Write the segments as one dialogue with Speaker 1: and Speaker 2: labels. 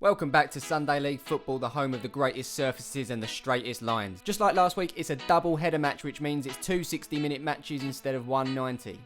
Speaker 1: Welcome back to Sunday League Football, the home of the greatest surfaces and the straightest lines. Just like last week, it's a double header match, which means it's two 60-minute matches instead of one 90.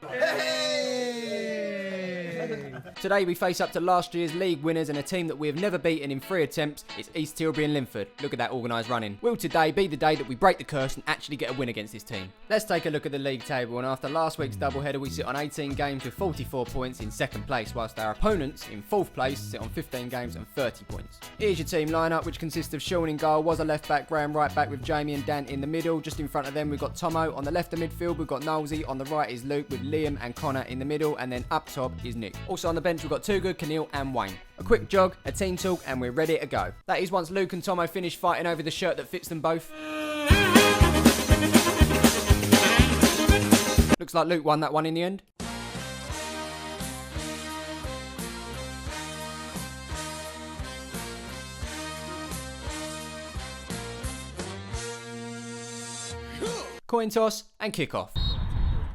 Speaker 1: Today we face up to last year's league winners and a team that we have never beaten in 3 attempts. It's East Tilbury Linford. Look at that organised running. Will today be the day that we break the curse and actually get a win against this team? Let's take a look at the league table, and after last week's doubleheader we sit on 18 games with 44 points in second place, whilst our opponents in fourth place sit on 15 games and 30 points. Here's your team lineup, which consists of Sean in goal, was a left back, Graham right back with Jamie and Dan in the middle. Just in front of them we've got Tomo. On the left of midfield we've got Nolsey, on the right is Luke with Liam and Connor in the middle, and then up top is Nick. Also on the bench we've got Too Good, Keneal and Wayne. A quick jog, a team talk, and we're ready to go. That is once Luke and Tomo finish fighting over the shirt that fits them both. Looks like Luke won that one in the end. Coin toss and kick off.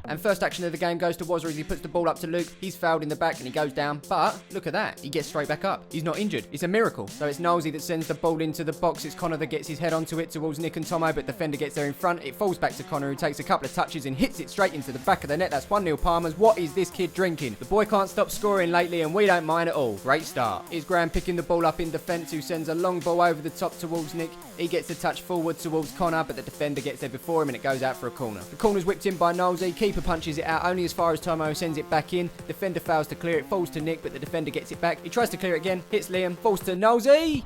Speaker 1: And first action of the game goes to Wazza as he puts the ball up to Luke. He's fouled in the back and he goes down, but look at that, he gets straight back up. He's not injured. It's a miracle. So it's Nolsey that sends the ball into the box. It's Connor that gets his head onto it towards Nick and Tomo, but defender gets there in front. It falls back to Connor, who takes a couple of touches and hits it straight into the back of the net. That's 1-0 Palmers. What is this kid drinking? The boy can't stop scoring lately and we don't mind at all. Great start. Here's Graham picking the ball up in defence, who sends a long ball over the top towards Nick. He gets a touch forward towards Connor, but the defender gets there before him and it goes out for a corner. The corner's whipped in by Nolsey. Keeper punches it out only as far as Tomo, sends it back in. Defender fails to clear it, falls to Nick, but the defender gets it back. He tries to clear it again, hits Liam, falls to Nolsey.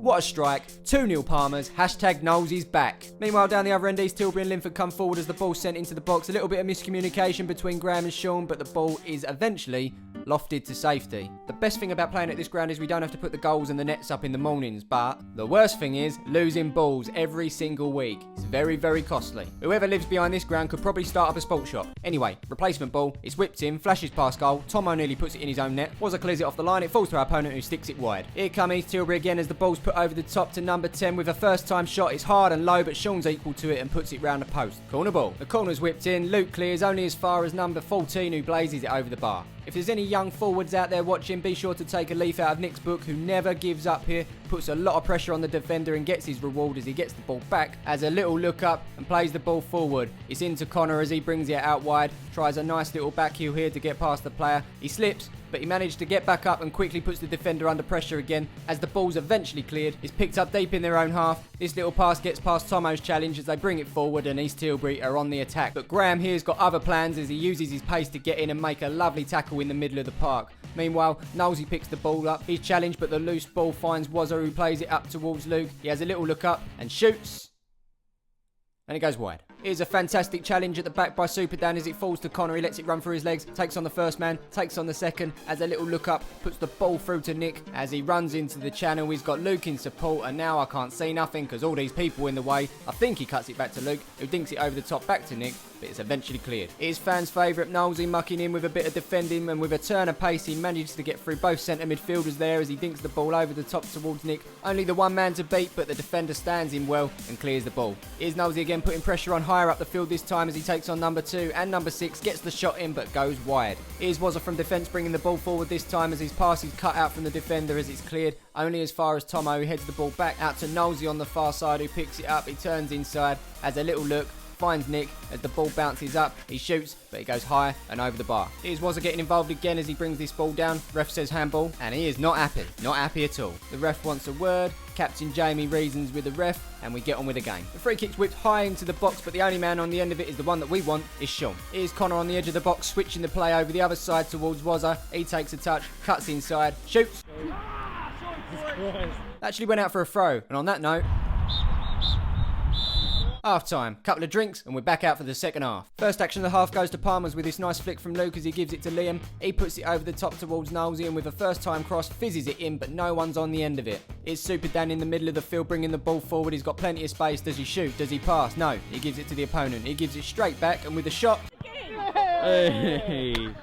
Speaker 1: What a strike. 2-0 Palmers. Hashtag Nolsey's back. Meanwhile, down the other end, East Tilbury and Linford come forward as the ball's sent into the box. A little bit of miscommunication between Graham and Sean, but the ball is eventually lofted to safety. The best thing about playing at this ground is we don't have to put the goals and the nets up in the mornings, but the worst thing is losing balls every single week. It's very, very costly. Whoever lives behind this ground could probably start up a sports shop. Anyway, replacement ball. It's whipped in, flashes past goal. Tomo nearly puts it in his own net. Wazza clears it off the line. It falls to our opponent, who sticks it wide. Here come East Tilbury again as the ball's put over the top to number 10 with a first time shot. It's hard and low, but Sean's equal to it and puts it round the post. Corner ball. The corner's whipped in. Luke clears only as far as number 14, who blazes it over the bar. If there's any young forwards out there watching, be sure to take a leaf out of Nick's book, who never gives up here, puts a lot of pressure on the defender and gets his reward as he gets the ball back, has a little look up and plays the ball forward. It's into Connor as he brings it out wide, tries a nice little back heel here to get past the player. He slips, but he managed to get back up and quickly puts the defender under pressure again. As the ball's eventually cleared, it's picked up deep in their own half. This little pass gets past Tomo's challenge as they bring it forward, and East Tilbury are on the attack. But Graham here's got other plans as he uses his pace to get in and make a lovely tackle in the middle of the park. Meanwhile, Nolsey picks the ball up. He's challenged, but the loose ball finds Wazza, who plays it up towards Luke. He has a little look up and shoots, and it goes wide. Here's a fantastic challenge at the back by Super Dan as it falls to Connor. He lets it run through his legs, takes on the first man, takes on the second, has a little look up, puts the ball through to Nick as he runs into the channel. He's got Luke in support, and now I can't see nothing because all these people in the way. I think he cuts it back to Luke, who dinks it over the top back to Nick, but it's eventually cleared. Here's fans' favourite Nolsey mucking in with a bit of defending, and with a turn of pace he manages to get through both centre midfielders there as he dinks the ball over the top towards Nick. Only the one man to beat, but the defender stands him well and clears the ball. Here's Nolsey again putting pressure on higher up the field this time as he takes on number 2 and number 6, gets the shot in but goes wide. Here's Wazza from defence bringing the ball forward this time as his pass is cut out from the defender as it's cleared only as far as Tomo, who heads the ball back out to Nolsey on the far side, who picks it up. He turns inside, has a little look, finds Nick as the ball bounces up. He shoots, but it goes high and over the bar. Here's Wazza getting involved again as he brings this ball down. Ref says handball, and he is not happy. Not happy at all. The ref wants a word. Captain Jamie reasons with the ref, and we get on with the game. The free kick's whipped high into the box, but the only man on the end of it is the one that we want, is Sean. Here's Connor on the edge of the box, switching the play over the other side towards Wazza. He takes a touch, cuts inside, shoots. Actually went out for a throw, and on that note, half time, couple of drinks, and we're back out for the second half. First action of the half goes to Palmers with this nice flick from Luke as he gives it to Liam. He puts it over the top towards Nolsey, and with a first time cross, fizzes it in, but no one's on the end of it. Here's Super Dan in the middle of the field bringing the ball forward. He's got plenty of space. Does he shoot? Does he pass? No. He gives it to the opponent. He gives it straight back, and with a shot. Hey.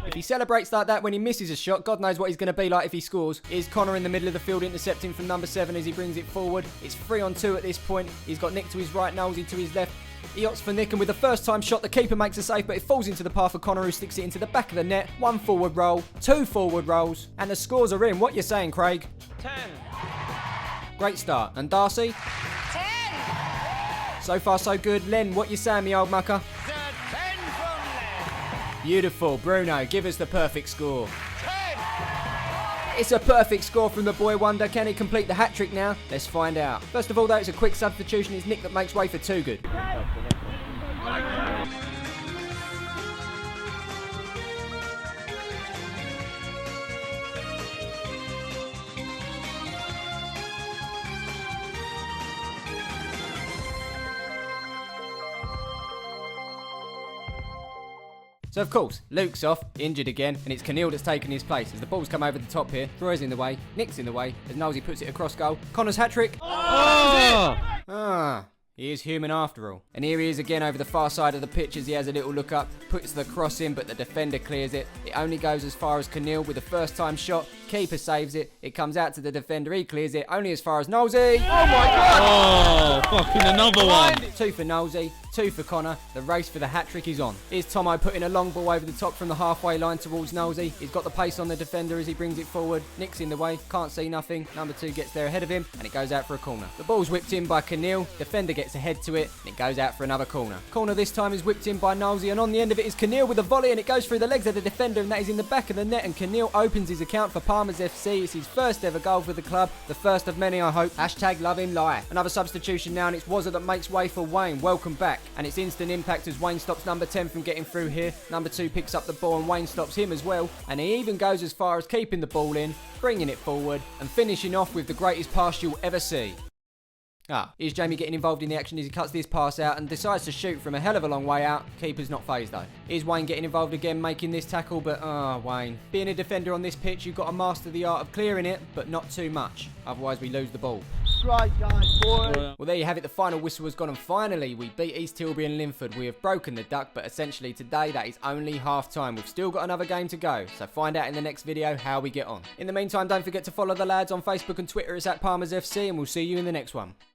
Speaker 1: If he celebrates like that when he misses a shot, God knows what he's going to be like if he scores. Here's Connor in the middle of the field intercepting from number 7 as he brings it forward. It's 3-on-2 at this point. He's got Nick to his right, Nolsey to his left. He opts for Nick, and with the first time shot, the keeper makes a save, but it falls into the path of Connor, who sticks it into the back of the net. 1 forward roll, 2 forward rolls, and the scores are in. What you saying, Craig?
Speaker 2: 10.
Speaker 1: Great start. And Darcy?
Speaker 3: 10.
Speaker 1: So far, so good. Len, what you saying, me old mucker?
Speaker 2: The 10 from Len.
Speaker 1: Beautiful. Bruno, give us the perfect score.
Speaker 2: 10.
Speaker 1: It's a perfect score from the boy wonder. Can he complete the hat-trick now? Let's find out. First of all, though, it's a quick substitution. It's Nick that makes way for Too Good. So of course, Luke's off, injured again, and it's Keneal that's taken his place as the ball's come over the top here. Troy's in the way, Nick's in the way, as Nosey puts it across goal. Connor's hat-trick. He is human after all. And here he is again over the far side of the pitch as he has a little look up, puts the cross in, but the defender clears it. It only goes as far as Keneal with the first time shot. Keeper saves it. It comes out to the defender. He clears it only as far as Nosey.
Speaker 2: Oh my God!
Speaker 4: Oh, fucking another one.
Speaker 1: 2 for Nosey, 2 for Connor. The race for the hat-trick is on. Here's Tomo putting a long ball over the top from the halfway line towards Nosey. He's got the pace on the defender as he brings it forward. Nick's in the way, can't see nothing. Number 2 gets there ahead of him, and it goes out for a corner. The ball's whipped in by Keneal. Defender gets ahead to it, and it goes out for another corner. Corner this time is whipped in by Nosey, and on the end of it is Keneal with a volley, and it goes through the legs of the defender, and that is in the back of the net, and Keneal opens his account for Palmer's FC. It's his first ever goal for the club. The first of many, I hope. Hashtag love him lie. Another substitution now, and it's Wazza that makes way for Wayne. Welcome back. And it's instant impact as Wayne stops number 10 from getting through here. Number 2 picks up the ball, and Wayne stops him as well. And he even goes as far as keeping the ball in, bringing it forward, and finishing off with the greatest pass you'll ever see. Here's Jamie getting involved in the action as he cuts this pass out and decides to shoot from a hell of a long way out. Keeper's not phased though. Here's Wayne getting involved again, making this tackle, but Wayne. Being a defender on this pitch, you've got to master the art of clearing it, but not too much. Otherwise we lose the ball.
Speaker 2: Strike, guys, boy.
Speaker 1: Well, there you have it. The final whistle has gone, and finally we beat East Tilbury and Linford. We have broken the duck, but essentially today that is only half time. We've still got another game to go, so find out in the next video how we get on. In the meantime, don't forget to follow the lads on Facebook and Twitter. It's at Palmer's FC, and we'll see you in the next one.